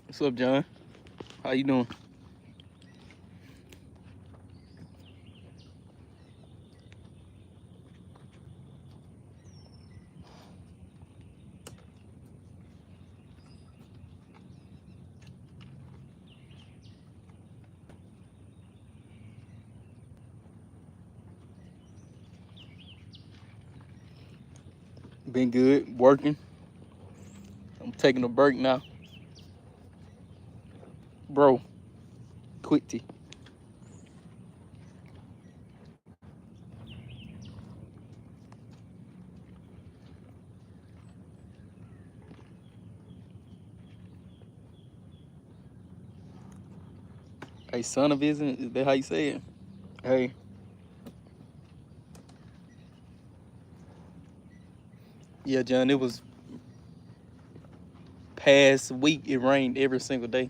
What's up, John? How you doing? Been good, working. I'm taking a break now. Bro, quitty. Hey, son of isn't is that how you say it? Hey, yeah, John, it was past week it rained every single day.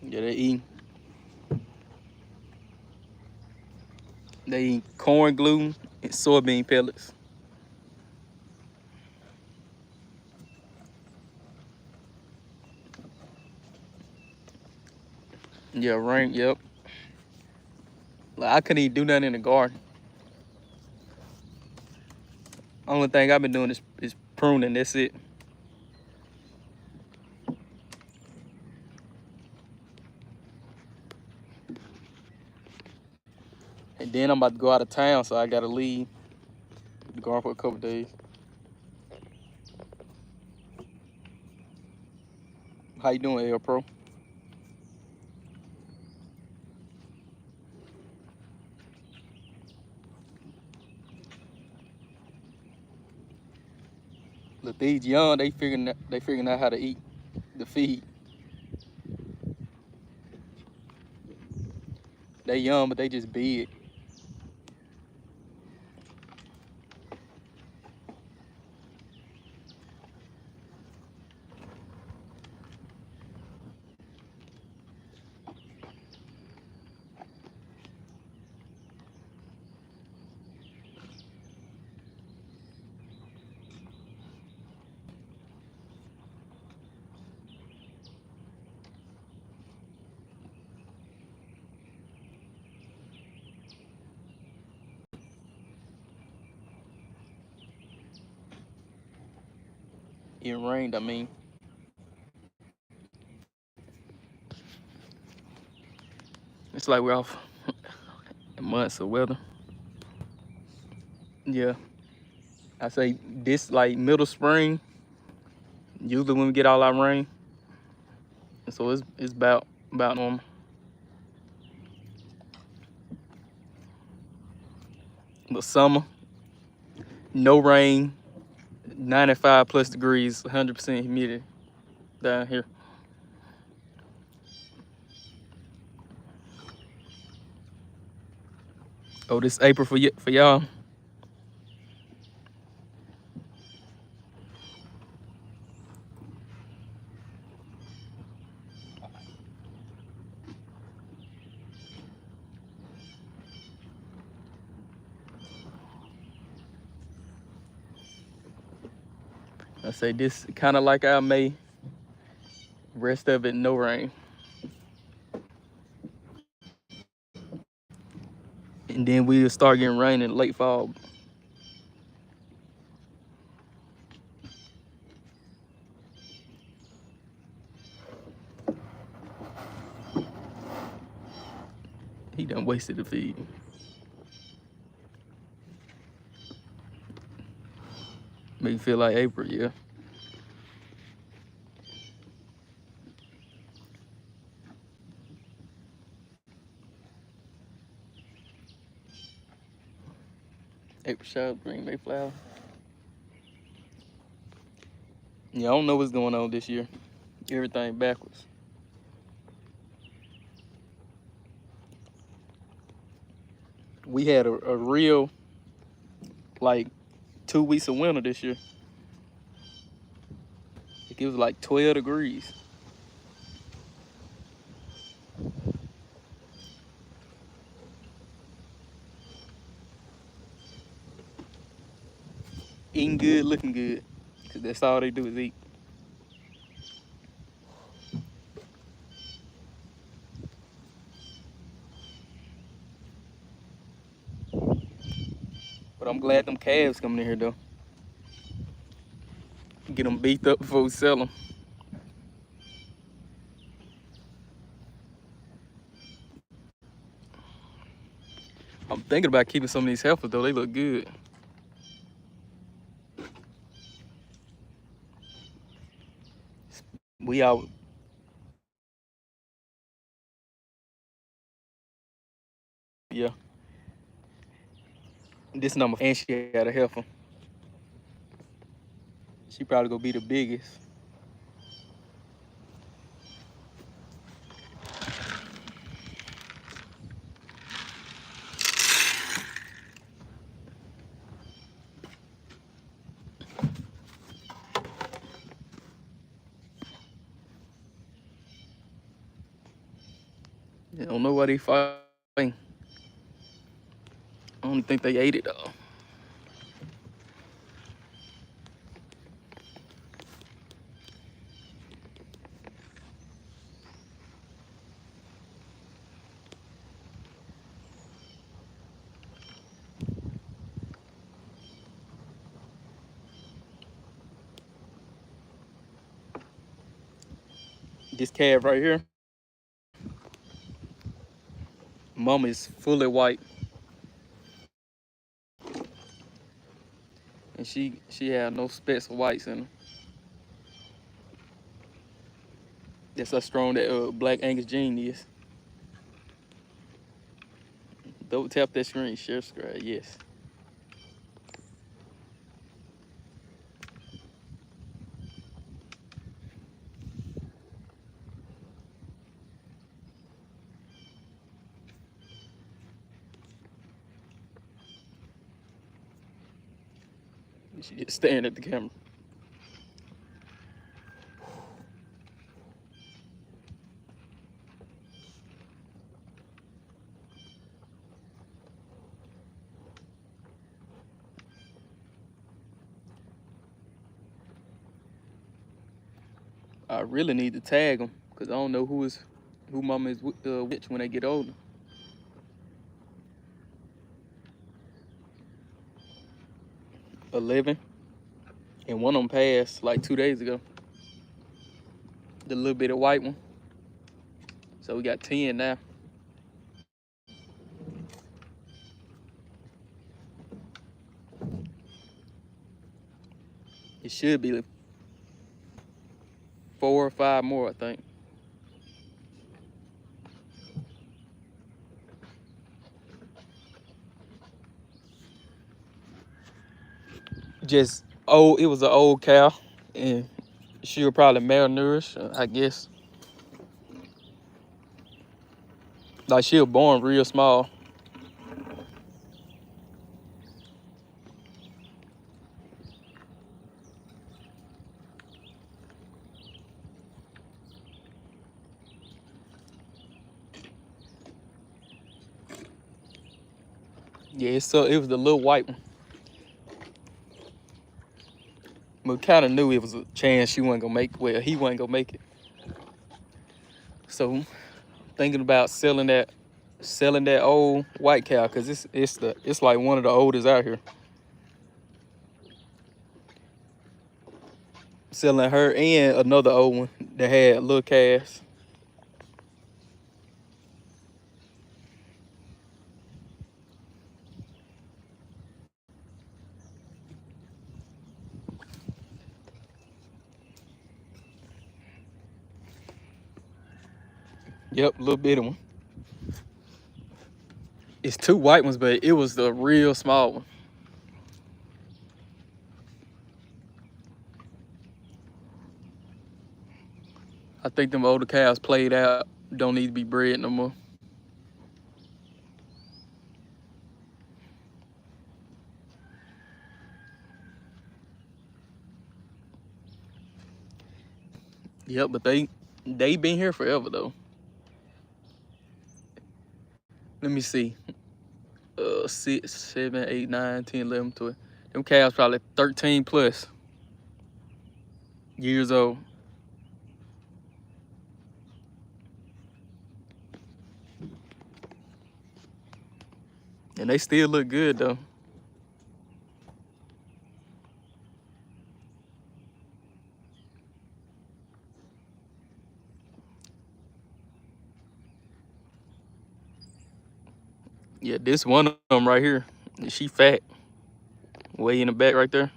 Yeah, they eat corn glue and soybean pellets. Yeah, rain, yep. Like I couldn't even do nothing in the garden. Only thing I've been doing is pruning, that's it. And then I'm about to go out of town, so I gotta leave the garden for a couple days. How you doing, L Pro? Look, these young, they figuring out how to eat the feed. They young, but they just big. It rained, I mean. It's like we're off months of weather. Yeah. I say this like middle spring, usually when we get all our rain. And so it's about normal. But summer, no rain, 95 plus degrees, 100% humidity down here. Oh, this April for y'all. I say this kind of like our May. Rest of it, no rain. And then we'll start getting rain in late fall. He done wasted the feed. Make you feel like April, yeah. April shower, bring Mayflower. Yeah, I don't know what's going on this year. Everything backwards. We had a real, like, 2 weeks of winter this year. It was like 12 degrees. Eating good, looking good. Cause that's all they do is eat. But I'm glad them calves coming in here though. Get them beefed up before we sell them. I'm thinking about keeping some of these heifers though. They look good. We out. Yeah. This number, and she had a heifer. She probably gonna be the biggest. I don't know why they fighting. I don't think they ate it though. This calf right here, mama is fully white, and she had no specks of whites in her. That's how strong that Black Angus gene is. Double tap that screen, share subscribe, yes. She just staring at the camera. I really need to tag them because I don't know who mama is which when they get older. 11, and one of them passed like 2 days ago. The little bit of white one. So we got 10 now. It should be 4 or 5 more, I think. Just old, it was an old cow, and she was probably malnourished, I guess. Like she was born real small. Yeah, so it was the little white one. But kind of knew it was a chance she wasn't gonna make. Well, he wasn't gonna make it. So thinking about selling that old white cow, cause it's like one of the oldest out here. Selling her and another old one that had little calves. Yep, little bitty one. It's two white ones, but it was the real small one. I think them older cows played out, don't need to be bred no more. Yep, but they been here forever though. Let me see. 6, 7, 8, 9, 10, 11, 12. Them cows probably 13 plus years old. And they still look good though. Yeah, this one of them right here, she fat. Way in the back right there.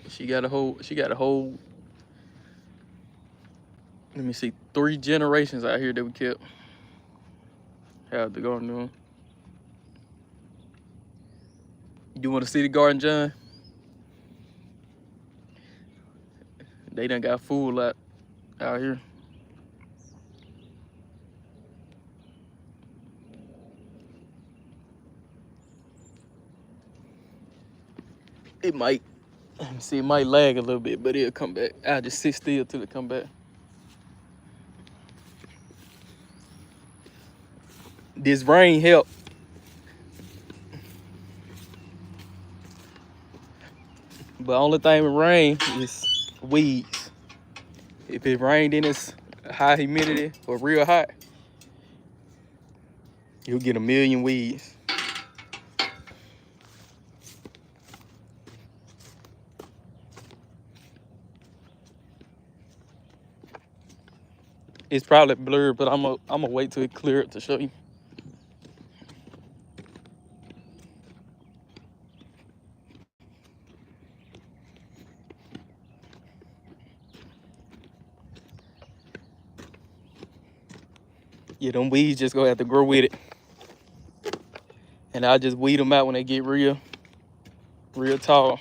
She got a whole, let me see, 3 generations out here that we kept. Have the garden room. You want to see the garden, John? They done got full out here. It might, let me see, it might lag a little bit, but it'll come back. I'll just sit still till it come back. This rain helped. But only thing with rain is weeds. If it rained in it's high humidity or real hot, you'll get a million weeds. It's probably blurred, but I'm gonna wait till it clear it to show you. Yeah, them weeds just gonna have to grow with it. And I'll just weed them out when they get real tall.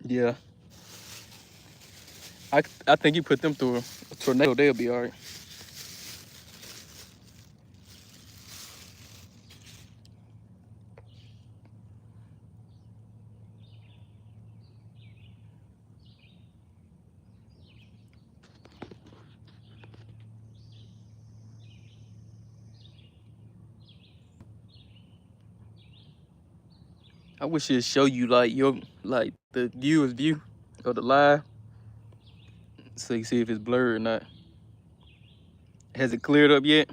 Yeah. I think you put them through a tornado, they'll be all right. I wish it'd show you like the viewer's view of the live, so you see if it's blurred or not. Has it cleared up yet?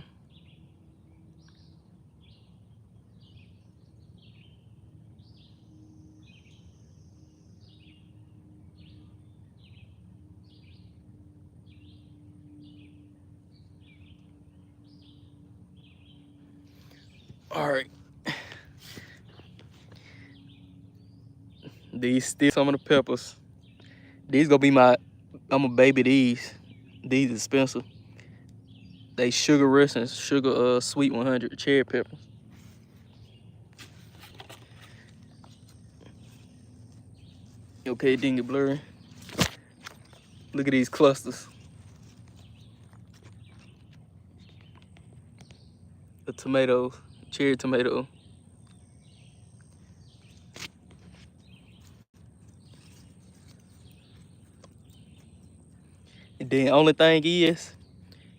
All right. These still some of the peppers. These gonna be I'm gonna baby these. These expensive. They sugar rush and sugar sweet 100 cherry peppers. Okay, it didn't get blurry. Look at these clusters. The tomatoes, cherry tomato. And then only thing is,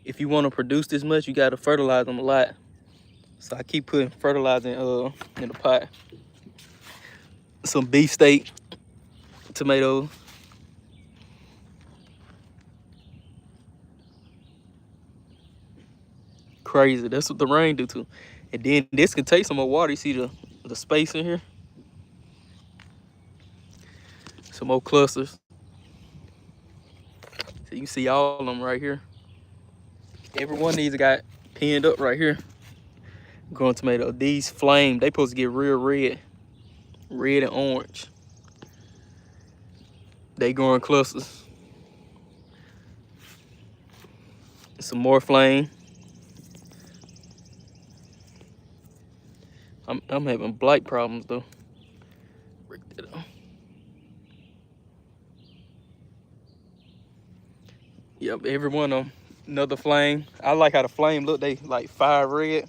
if you want to produce this much, you got to fertilize them a lot. So I keep putting fertilizer in the pot. Some beefsteak tomatoes. Crazy. That's what the rain do too. And then this can take some more water. You see the space in here? Some more clusters. So you can see all of them right here. Every one of these got pinned up right here. Growing tomato. These flame, they supposed to get real red. Red and orange. They growing clusters. Some more flame. I'm having blight problems though. Break that up. Yep, every one of them. Another flame. I like how the flame look. They like fire red.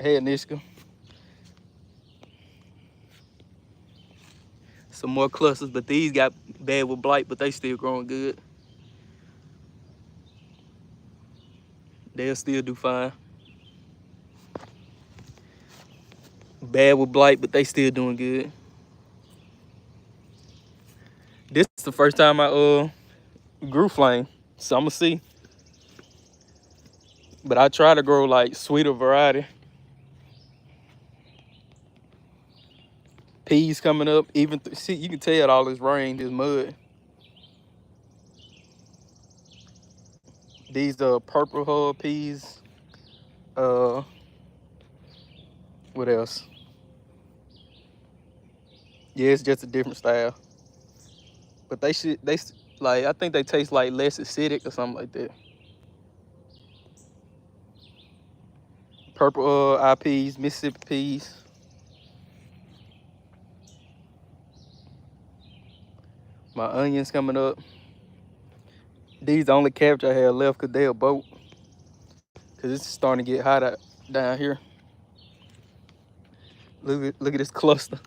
Hey, Anishka. Some more clusters, but these got bad with blight, but they still growing good. They'll still do fine. Bad with blight, but they still doing good. This is the first time I grew flame, so I'ma see. But I try to grow like sweeter variety. Peas coming up, even see, you can tell all this rain, this mud. These are purple hull peas. What else? Yeah, it's just a different style. But they like, I think they taste like less acidic or something like that. Purple eye peas, Mississippi peas. My onions coming up. These the only cabbage I have left because they're a boat. Because it's starting to get hot out down here. Look at this cluster.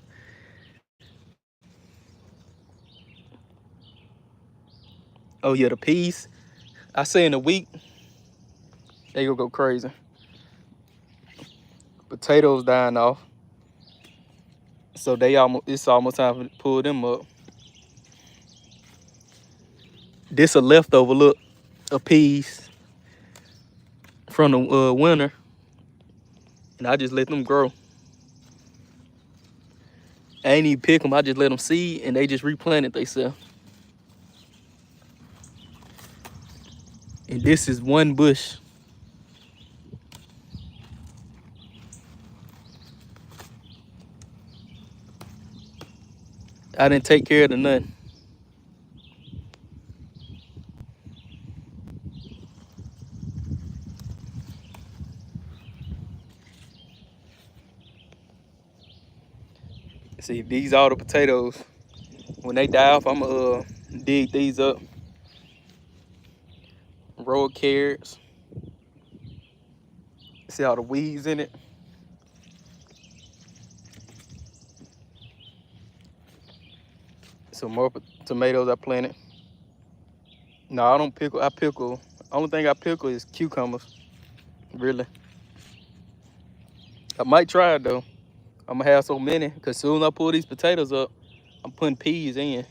Oh yeah, the peas. I say in a week, they gonna go crazy. Potatoes dying off. So it's almost time to pull them up. This a leftover look of peas from the winter. And I just let them grow. I ain't even pick them, I just let them seed and they just replanted themselves. And this is one bush. I didn't take care of the nothing. See, these are the potatoes. When they die off, I'm gonna dig these up. Row of carrots. See all the weeds in it. Some more tomatoes I planted. No, I don't pickle. I pickle. Only thing I pickle is cucumbers. Really. I might try it though. I'm gonna have so many because soon as I pull these potatoes up, I'm putting peas in.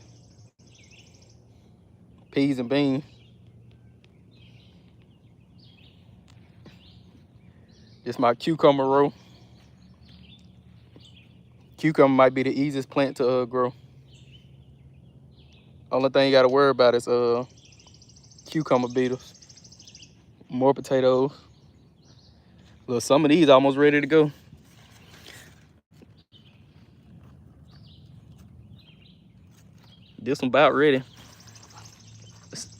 Peas and beans. This my cucumber row. Cucumber might be the easiest plant to grow. Only thing you gotta worry about is cucumber beetles. More potatoes. Look, some of these almost ready to go. This one about ready.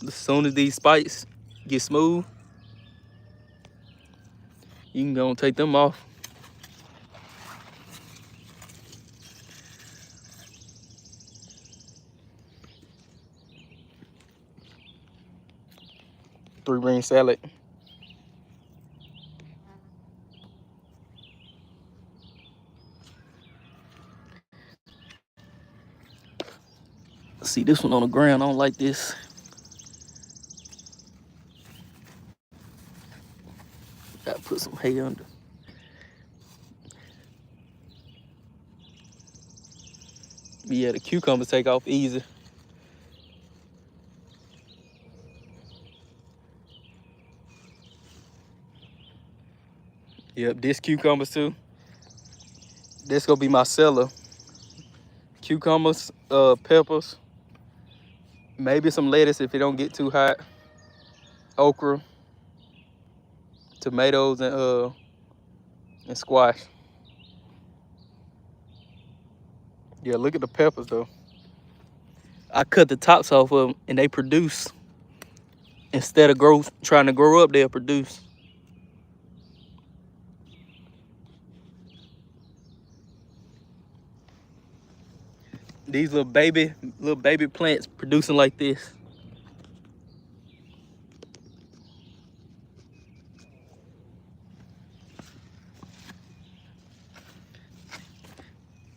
As soon as these spikes get smooth, you can go and take them off. Three ring salad. See this one on the ground, I don't like this. Gotta put some hay under. But yeah, the cucumbers take off easy. Yep, this cucumbers too. This gonna be my cellar. Cucumbers, peppers, maybe some lettuce if it don't get too hot. Okra, tomatoes, and squash. Yeah, look at the peppers though. I cut the tops off of them and they produce. Instead of trying to grow up, they'll produce. These little baby plants producing like this.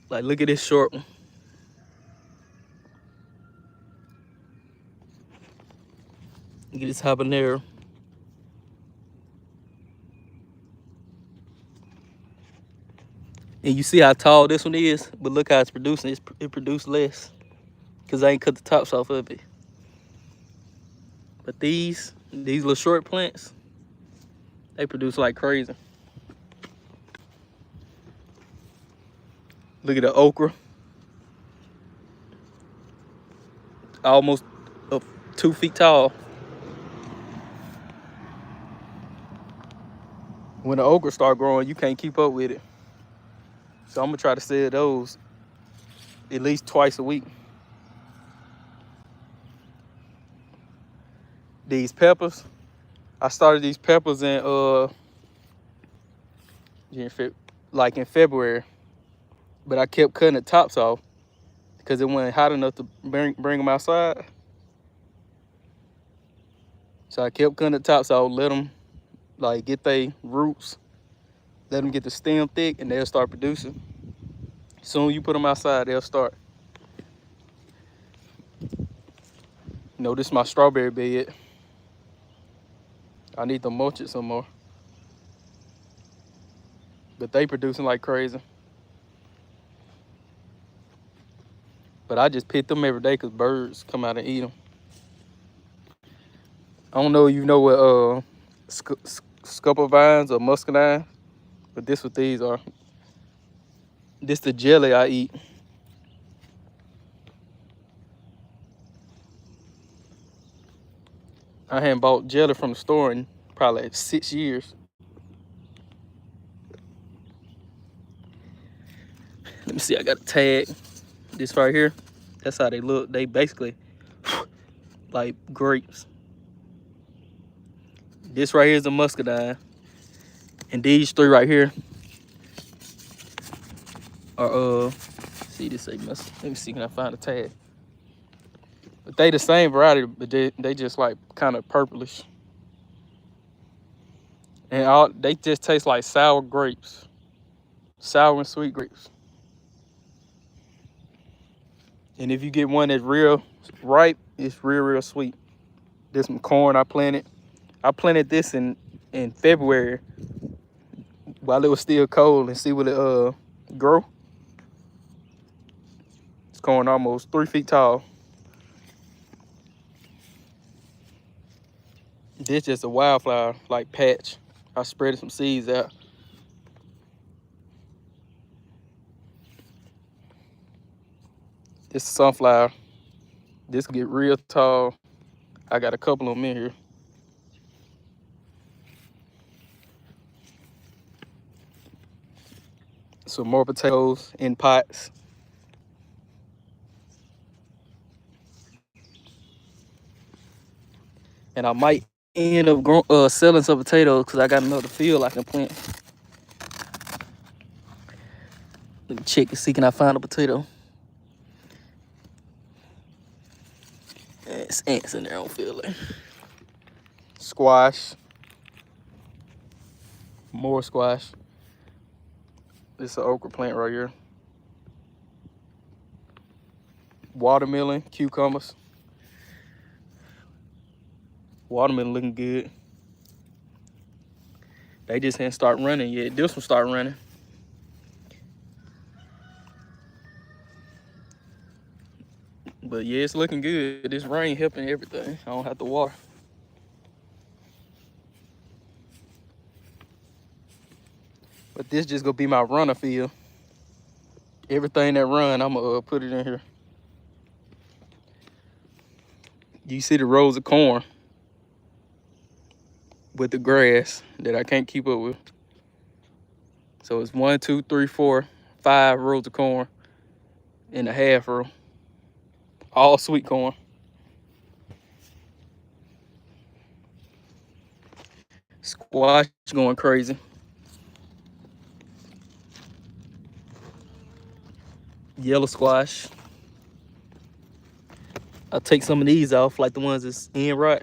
Like, look at this short one. Look at this habanero. And you see how tall this one is, but look how it's producing. It produced less because I ain't cut the tops off of it. But these little short plants, they produce like crazy. Look at the okra. Almost 2 feet tall. When the okra start growing, you can't keep up with it. So I'm gonna try to sell those at least twice a week. These peppers, I started these peppers in in February, but I kept cutting the tops off because it wasn't hot enough to bring them outside. So I kept cutting the tops off, let them like get their roots, let them get the stem thick, and they'll start producing. Soon you put them outside, they'll start. You know, this is my strawberry bed. I need to mulch it some more. But they producing like crazy. But I just pick them every day because birds come out and eat them. I don't know if you know what scupper vines or muscadine, but this what these are. This the jelly I eat. I hadn't bought jelly from the store in probably like 6 years. Let me see, I got a tag. This right here, that's how they look. They basically like grapes. This right here is a muscadine. And these three right here are see this say must. Let me see, can I find a tag? But they the same variety, but they just like kind of purplish. And they just taste like sour grapes. Sour and sweet grapes. And if you get one that's real ripe, it's real sweet. There's some corn I planted. I planted this in February while it was still cold and see what it grow. It's corn almost 3 feet tall. This just a wildflower like patch. I spread some seeds out. This is sunflower. This can get real tall. I got a couple of them in here. Some more potatoes in pots. And I might end up selling some potatoes because I got another field I can plant. Let me check and see, can I find a potato? It's ants in there, I don't feel like. Squash. More squash. This is an okra plant right here. Watermelon, cucumbers. Watermelon looking good. They just hadn't start running yet. This one start running. But yeah, it's looking good. This rain helping everything. I don't have to water. But this just gonna be my runner field. Everything that run, I'm gonna put it in here. You see the rows of corn with the grass that I can't keep up with. So it's 1, 2, 3, 4, 5 rows of corn in a half row. All sweet corn. Squash going crazy. Yellow squash. I'll take some of these off, like the ones that's in right,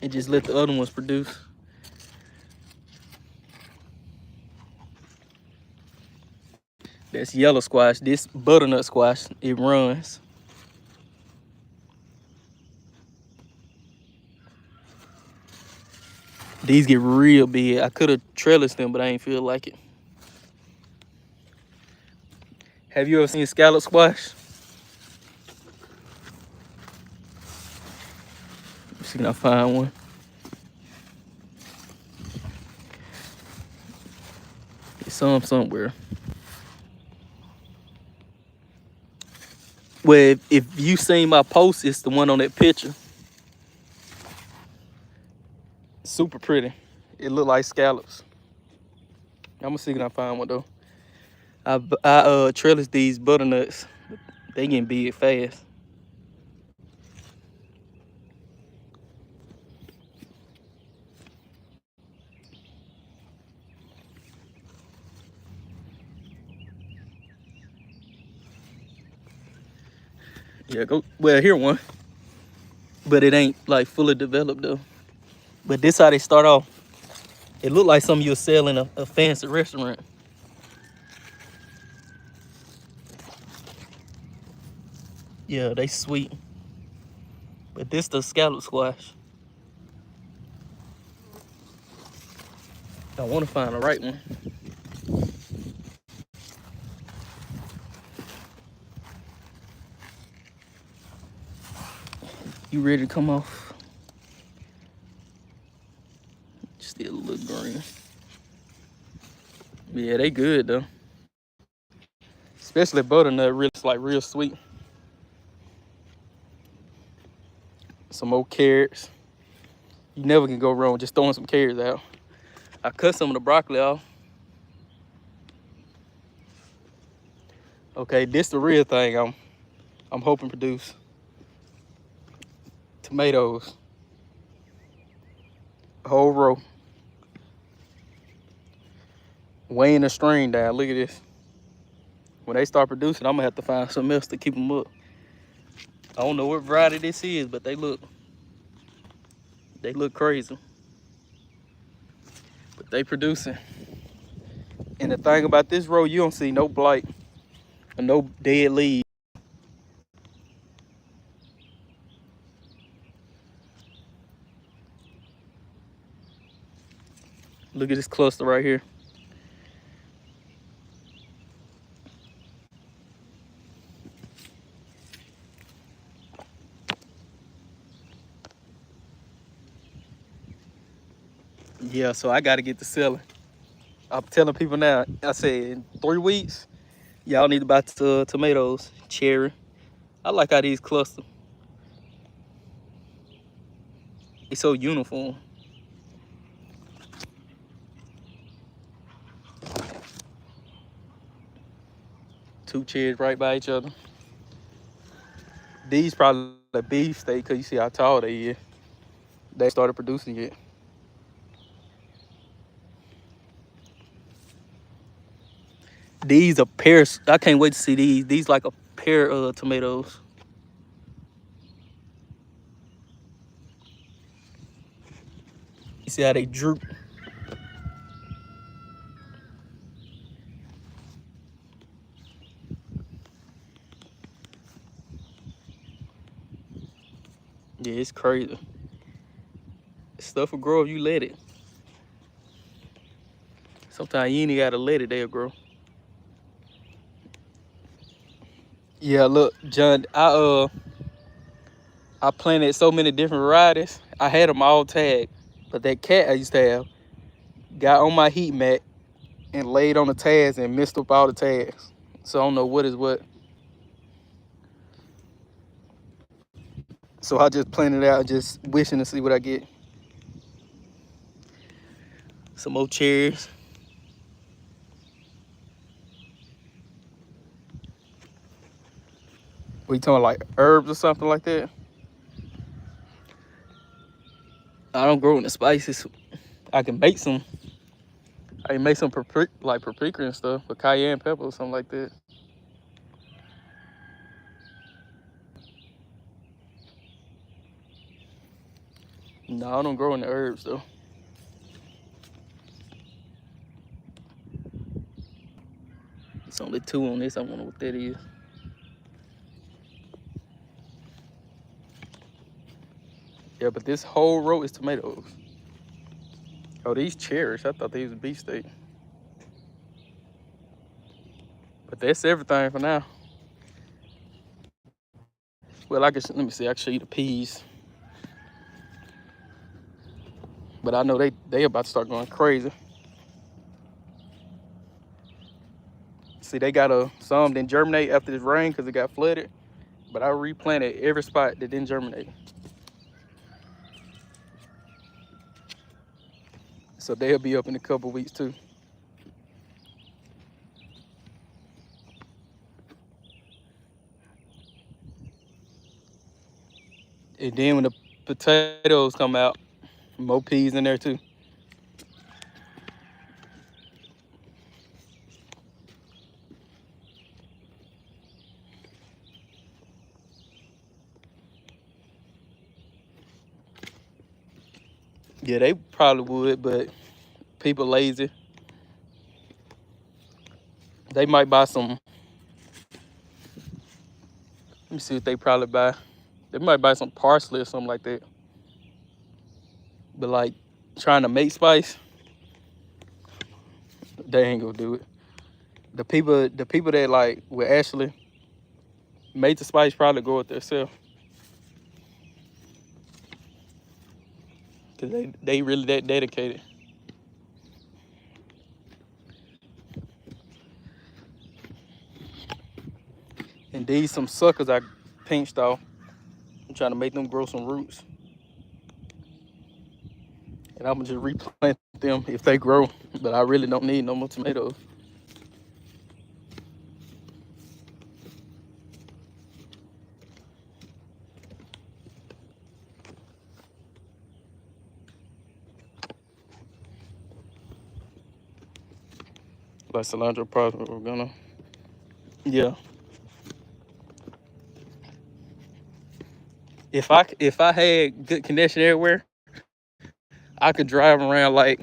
and just let the other ones produce. That's yellow squash. This butternut squash, it runs. These get real big. I could have trellised them, but I ain't feel like it. Have you ever seen scallop squash? Let's see, can I find one? There's some somewhere. Well, if you seen my post, it's the one on that picture. Super pretty. It look like scallops. I'm gonna see if I can find one though. I trellis these butternuts. They getting big fast. Yeah, go. Well, here one, but it ain't like fully developed though. But this how they start off. It look like something you'll sell in a fancy restaurant. Yeah, they sweet. But this the scallop squash. I want to find the right one. You ready to come off? Still a little green. Yeah, they good though. Especially butternut, really, it's like real sweet. Some more carrots. You never can go wrong just throwing some carrots out. I cut some of the broccoli off. Okay, this the real thing I'm hoping produce. Tomatoes. A whole row. Weighing the string down. Look at this. When they start producing, I'm gonna have to find something else to keep them up. I don't know what variety this is, but they look crazy. But they producing. And the thing about this row, you don't see no blight or no dead leaves. Look at this cluster right here. Yeah, so I gotta get to selling. I'm telling people now, I said in 3 weeks, y'all need to buy tomatoes, cherry. I like how these cluster. It's so uniform. Two cherries right by each other. These probably the beef steak, cause you see how tall they is. They started producing yet. These are pears. I can't wait to see these. These like a pear tomatoes. You see how they droop? Yeah, it's crazy. Stuff will grow if you let it. Sometimes you ain't even gotta let it, they'll grow. Yeah, look, John, I planted so many different varieties. I had them all tagged. But that cat I used to have got on my heat mat and laid on the tags and messed up all the tags. So I don't know what is what. So I just planted it out, just wishing to see what I get. Some more cherries. We talking like herbs or something like that? I don't grow in the spices. I can make some. I can make some paprika and stuff, but cayenne pepper or something like that. No, I don't grow in the herbs though. It's only two on this. I wonder what that is. Yeah, but this whole row is tomatoes. Oh, these cherries. I thought these was beefsteak. But that's everything for now. Well, let me see. I can show you the peas. But I know they about to start going crazy. See, they got some didn't germinate after this rain because it got flooded. But I replanted every spot that didn't germinate. So they'll be up in a couple weeks too. And then when the potatoes come out, more peas in there too. Yeah, they probably would, but people lazy. They might buy some. Let me see what they probably buy. They might buy some parsley or something like that. But like trying to make spice, they ain't gonna do it. The people that like with Ashley made the spice probably go with themselves. Cause they really that dedicated. And these some suckers I pinched off. I'm trying to make them grow some roots. And I'm gonna just replant them if they grow. But I really don't need no more tomatoes. Like cilantro, parsley, oregano. Yeah. If I had good connection everywhere, I could drive around like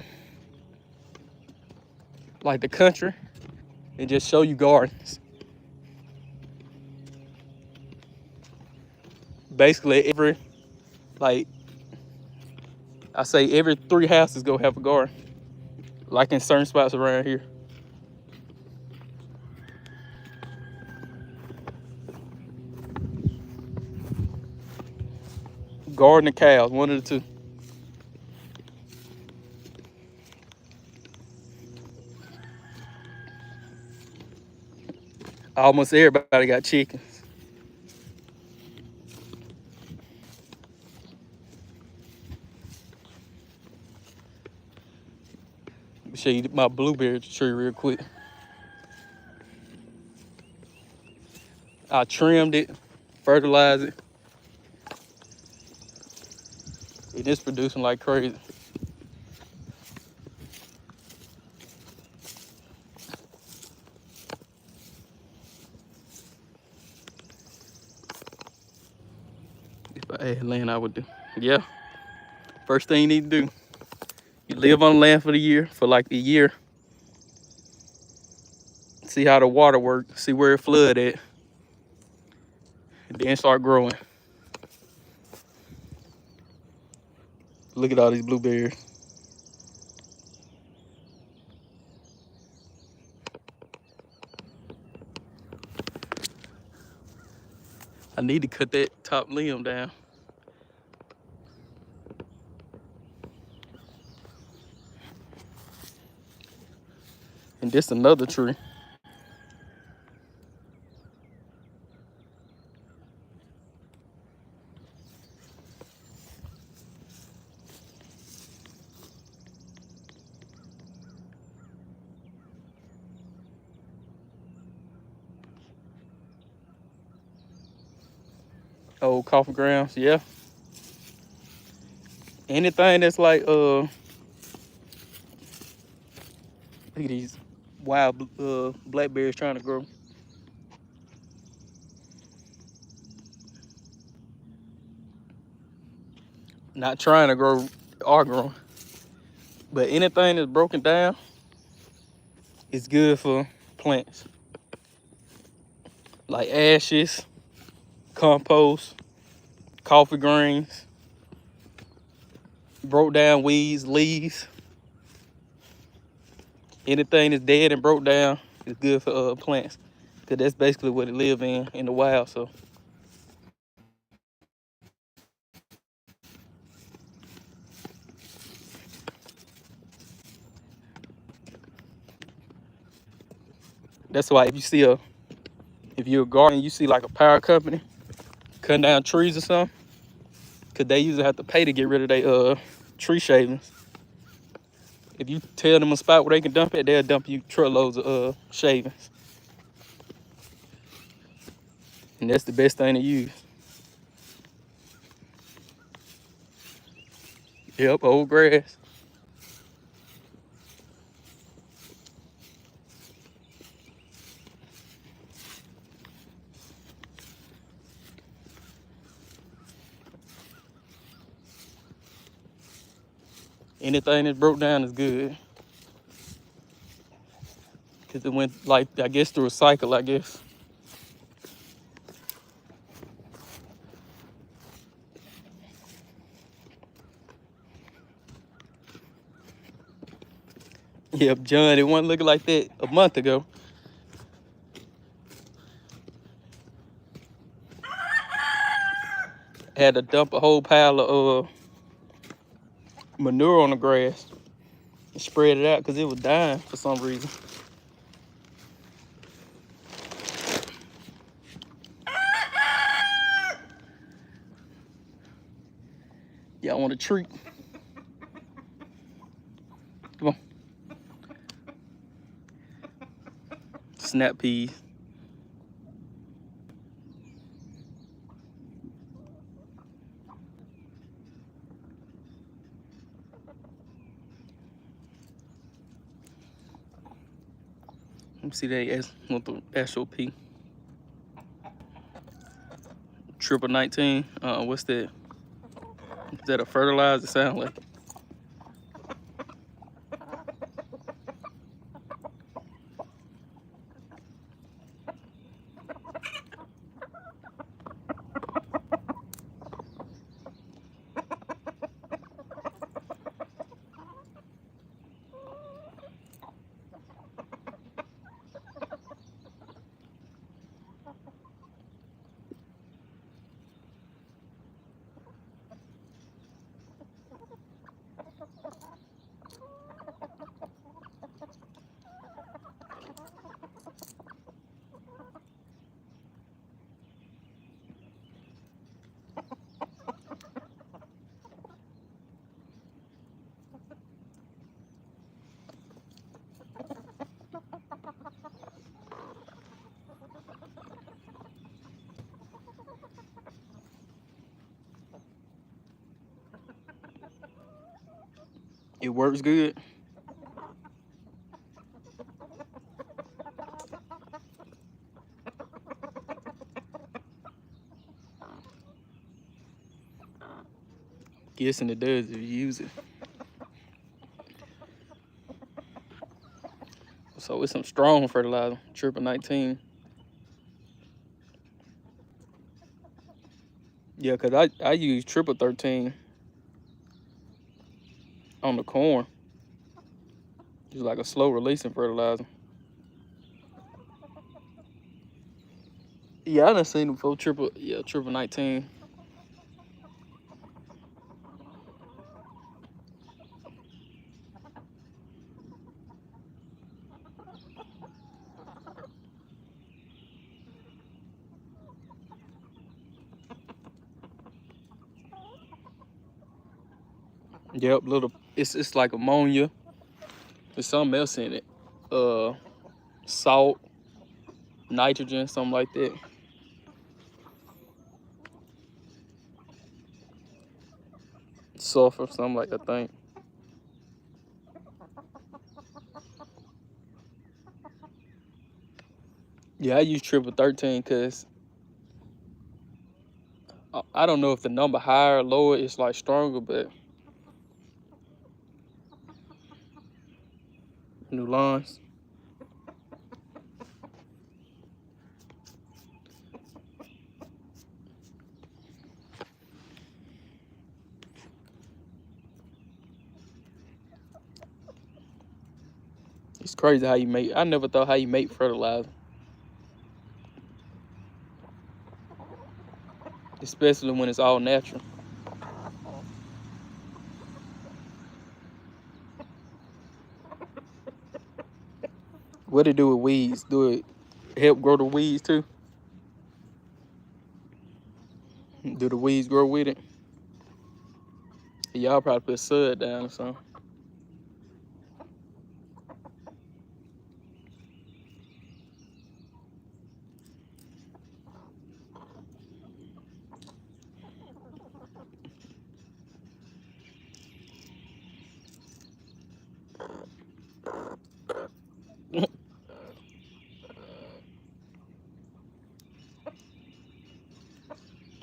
the country and just show you gardens. Basically like I say every 3 houses go have a garden. Like in certain spots around here. Garden and cows, one of the two. Almost everybody got chickens. Let me show you my blueberry tree real quick. I trimmed it, fertilized it. And it's producing like crazy. If I had land, I would do. Yeah. First thing you need to do, you live on land for the year, for like a year. See how the water works, see where it flood at, and then start growing. Look at all these blueberries. I need to cut that top limb down. And this another tree. Old coffee grounds, yeah. Anything that's like look at these wild blackberries trying to grow. Not trying to grow, are growing. But anything that's broken down is good for plants. Like ashes, compost, coffee grains, broke down weeds, leaves. Anything that's dead and broke down is good for plants. Cause that's basically what it live in the wild. So that's why if you're a garden, you see like a power company cutting down trees or something, cause they usually have to pay to get rid of their tree shavings. If you tell them a spot where they can dump it, they'll dump you truckloads of shavings. And that's the best thing to use. Yep, old grass. Anything that's broke down is good. Cause it went like, I guess, through a cycle, I guess. Yep, John, it wasn't looking like that a month ago. Had to dump a whole pile of manure on the grass and spread it out because it was dying for some reason. Y'all want a treat? Come on. Snap peas. Let me see that with the actual P. Triple 19. What's that? Is that a fertilizer? Sound like it. It works good. Guessing it does if you use it. So it's some strong fertilizer, triple 19. Yeah, cause I use triple 13 on the corn. It's like a slow releasing fertilizer. Yeah, I done seen them before. Triple 19. Yep, little. It's like ammonia. There's something else in it. Salt, nitrogen, something like that. Sulfur, something like that, I think. Yeah, I use triple 13 because I don't know if the number higher or lower is like stronger, but new lines. It's crazy how you make. I never thought how you make fertilizer, especially when it's all natural. What it do with weeds? Do it help grow the weeds too? Do the weeds grow with it? Y'all probably put sud down or something.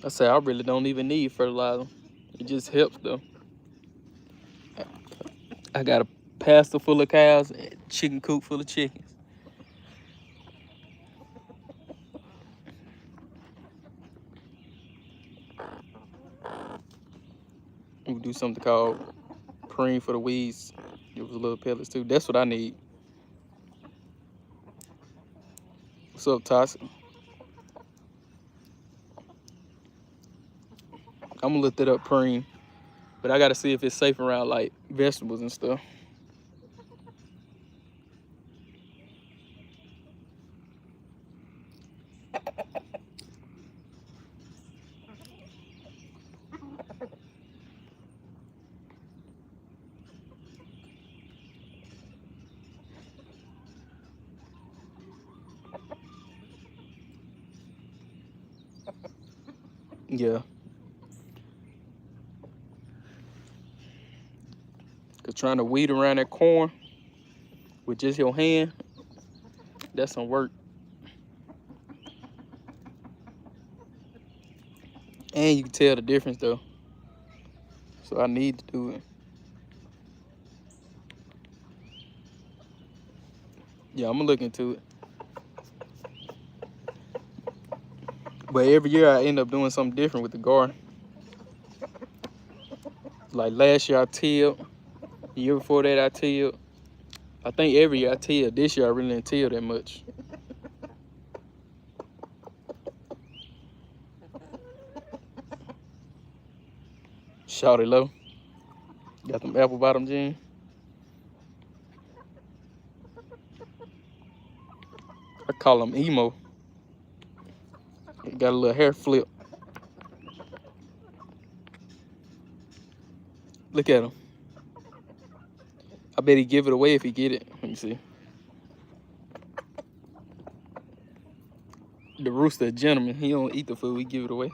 I say I really don't even need fertilizer. It just helps though. I got a pasture full of cows and chicken coop full of chickens. We do something called preen for the weeds. It was little pellets too. That's what I need. What's up, Toxic? I'm gonna look that up, preen. But I gotta see if it's safe around like vegetables and stuff. Yeah. Cause trying to weed around that corn with just your hand, that's some work. And you can tell the difference though. So I need to do it. Yeah, I'm gonna look into it. But every year I end up doing something different with the garden. Like last year I tilled. The year before that I tilled. I think every year I tilled. This year I really didn't till that much. Shawty low. Got them apple bottom jeans. I call them emo. Got a little hair flip. Look at him. I bet he give it away if he get it. Let me see. The rooster, a gentleman. He don't eat the food. We give it away.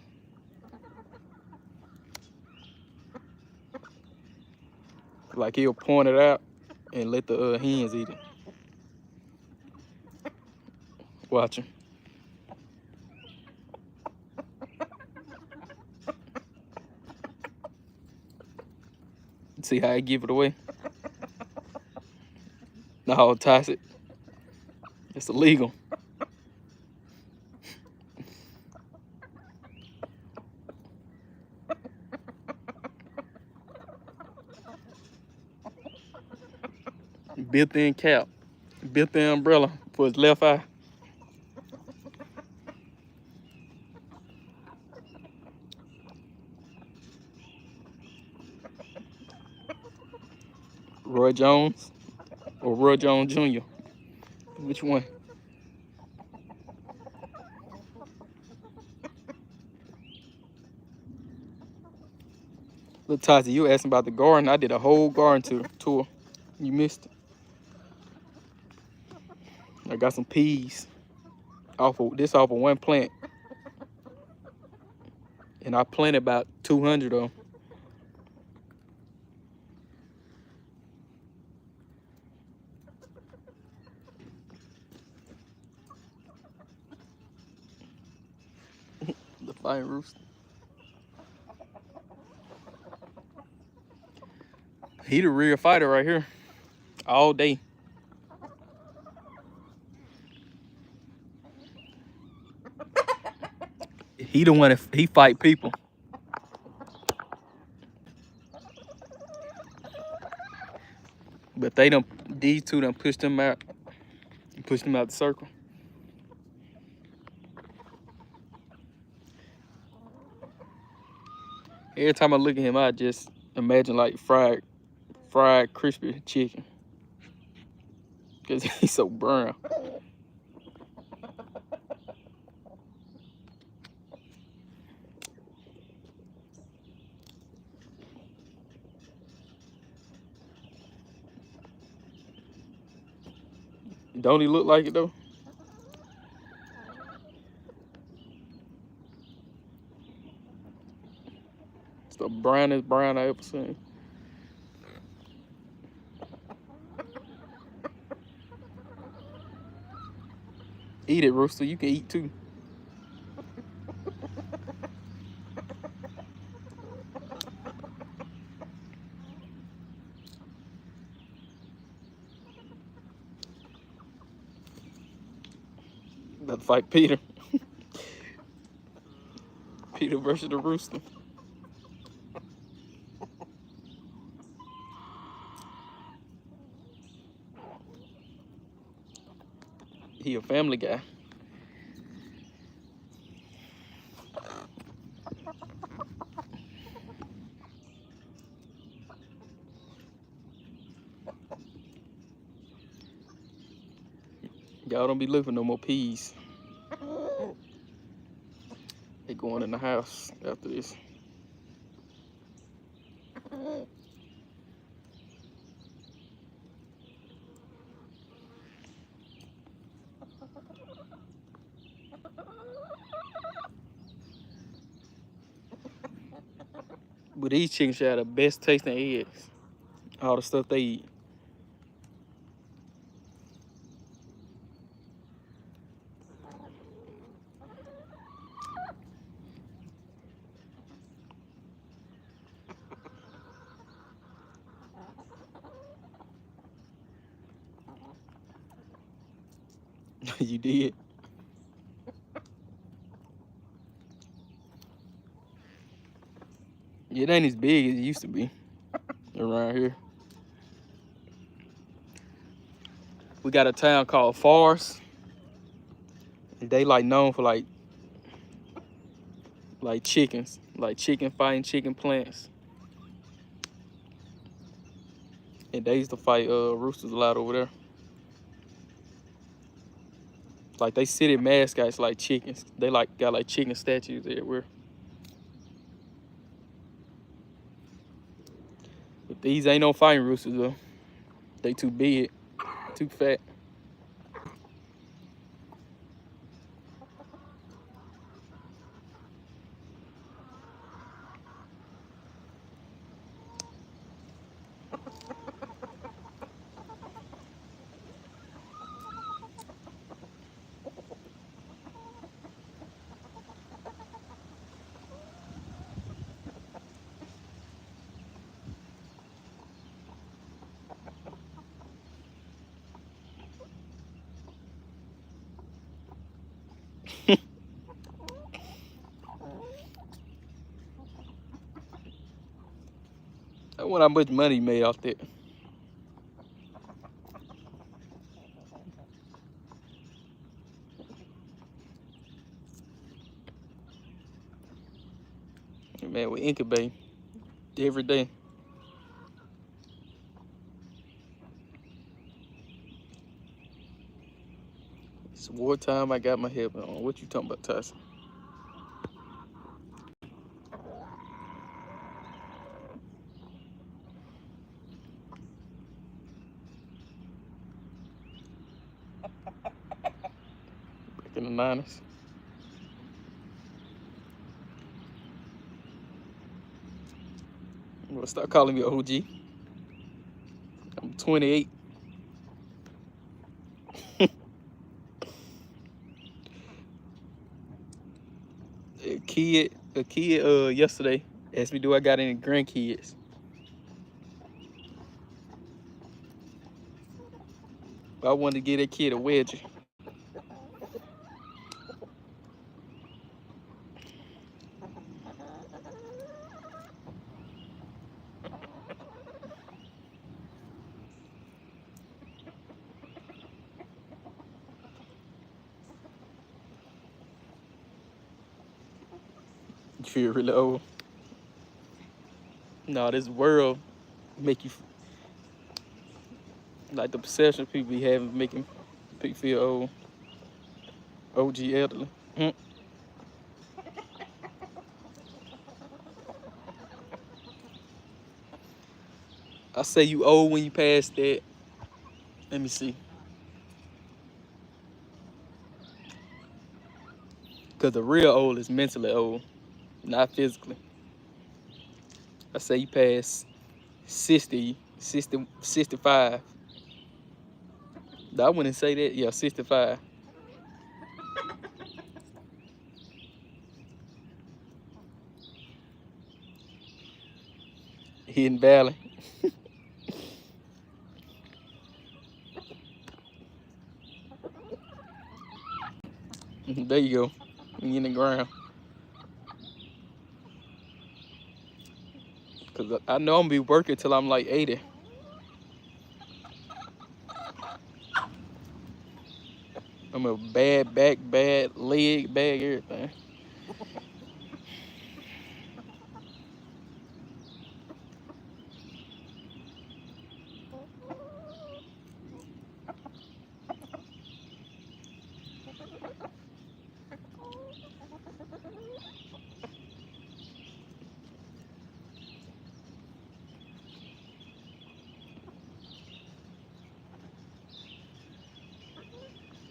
Like he'll point it out and let the hens eat it. Watch him. See how I give it away? No, toss it. It's illegal. Built-in cap, built-in umbrella for his left eye. Roy Jones or Roy Jones Jr. Which one? Look, Tati, you asking about the garden. I did a whole garden tour. You missed it. I got some peas off of one plant. And I planted about 200 of them. The Fighting Rooster. He the real fighter right here. All day. He the one that he fight people. But these two done pushed him out. Pushed him out the circle. Every time I look at him, I just imagine like fried crispy chicken. Cause he's so brown. Don't he look like it though? It's the brownest brown I ever seen. Eat it, Rooster. You can eat too. About to fight Peter. Peter versus the Rooster. He a family guy. Y'all don't be looking for no more peas. They going in the house after this. But these chickens should have the best tasting eggs. All the stuff they eat. You did. It ain't as big as it used to be around here. We got a town called Forest. They like known for like chickens, like chicken fighting chicken plants. And they used to fight roosters a lot over there. Like they city mascots like chickens. They like got like chicken statues everywhere. But these ain't no fighting roosters though. They too big, too fat. wonder how much money he made off that. Man, we incubate every day. It's wartime. I got my helmet on. What you talking about, Tyson? Back in the 90s. Well, stop calling me OG. I'm 28. A kid yesterday asked me, do I got any grandkids? I wanted to give that kid a wedgie. You feel really old. No, this world make you like the perception people be having, making people feel old. OG elderly. I say you old when you pass that. Let me see. Because the real old is mentally old, not physically. I say you pass 60, 65. I wouldn't say that. Yeah, 65. Hidden Valley. There you go. You in the ground. Because I know I'm going to be working till I'm like 80. I'm a bad back, bad leg, bad everything.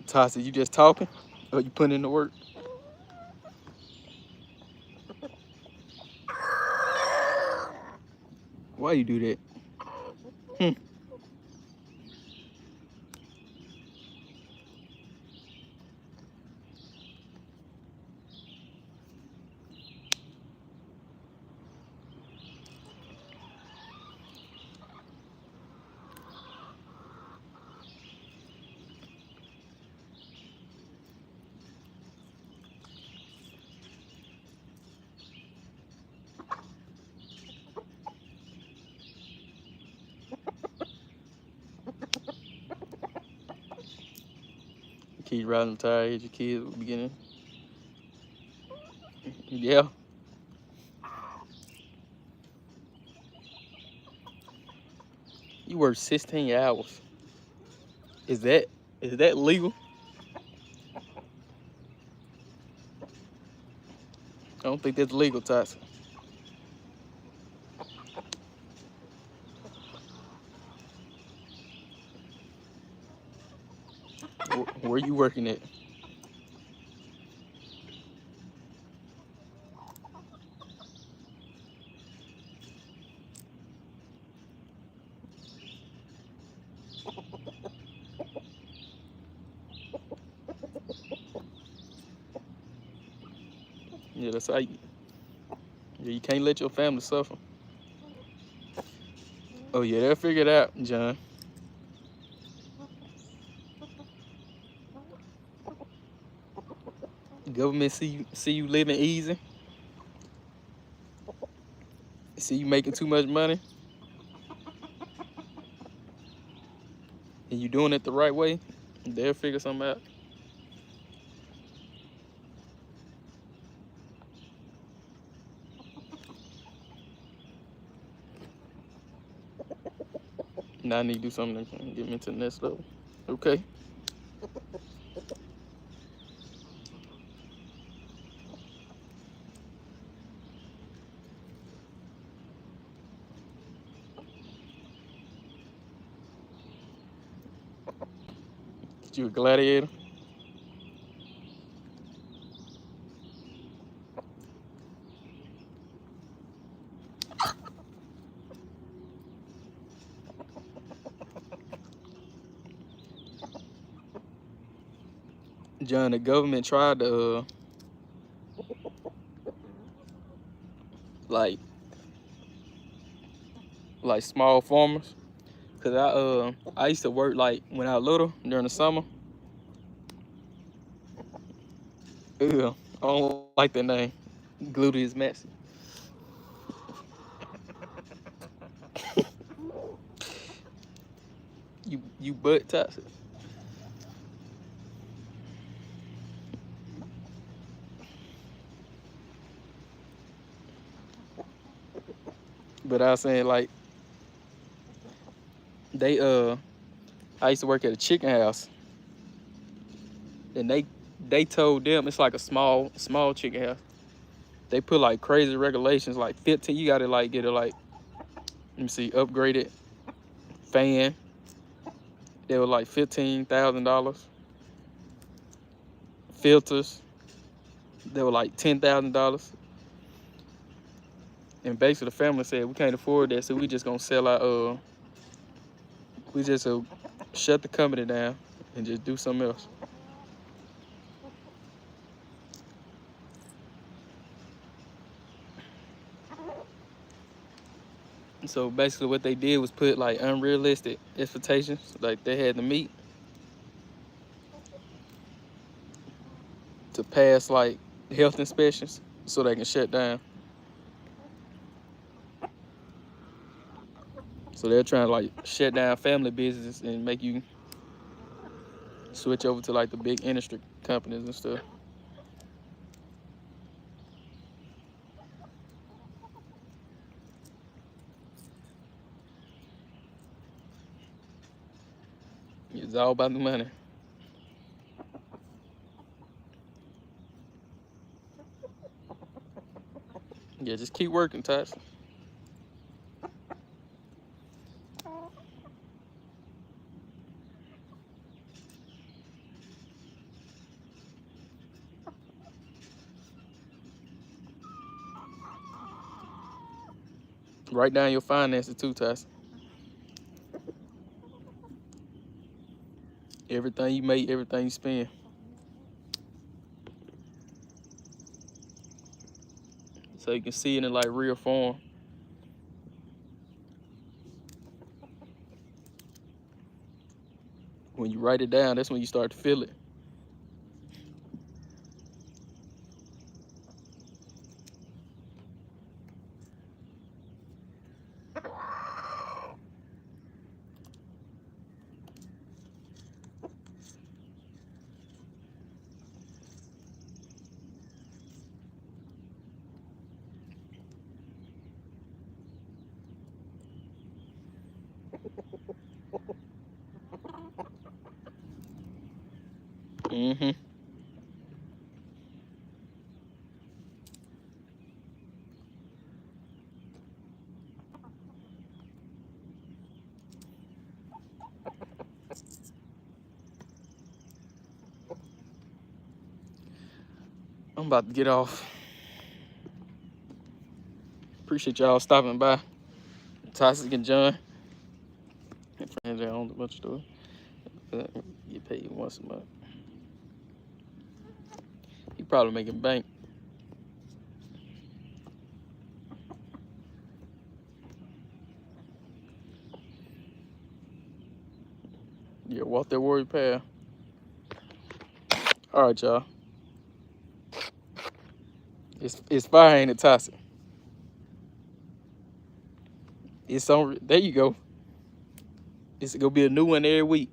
Tasha, you just talking? Or you putting in the work? Why you do that? Keep riding tired, hit your kids at the beginning. Yeah. You work 16 hours. Is that legal? I don't think that's legal, Tyson. Where you working at? Yeah, that's how you can't let your family suffer. Oh yeah, they'll figure it out, John. Government see you living easy. See you making too much money. and you doing it the right way, they'll figure something out. Now I need to do something that can get me to the next level. Okay. You a gladiator? John, the government tried to like small farmers. Cause I used to work like when I was little during the summer. Ew, I don't like that name. Gluteus Maxi. You butt toxic. But I was saying like they I used to work at a chicken house, and they told them it's like a small chicken house. They put like crazy regulations, like 15. You gotta like get a like, let me see, upgraded fan. They were like $15,000. Filters, they were like $10,000. And basically the family said we can't afford that, so we just gonna sell our we just shut the company down and just do something else. So basically what they did was put like unrealistic expectations like they had to meet to pass like health inspections so they can shut down. So they're trying to like shut down family business and make you switch over to like the big industry companies and stuff. It's all about the money. Yeah, just keep working, Tots. Write down your finances too, Tots. Everything you make, everything you spend. So you can see it in like real form. When you write it down, that's when you start to feel it. Mm-hmm. I'm about to get off. Appreciate y'all stopping by. Toxic and John. And friends that own a bunch of stores. Get paid once a month. He probably making bank. Yeah, walk that worry path. All right, y'all. It's fire, ain't it, Toxic? It's on. There you go. It's gonna be a new one every week.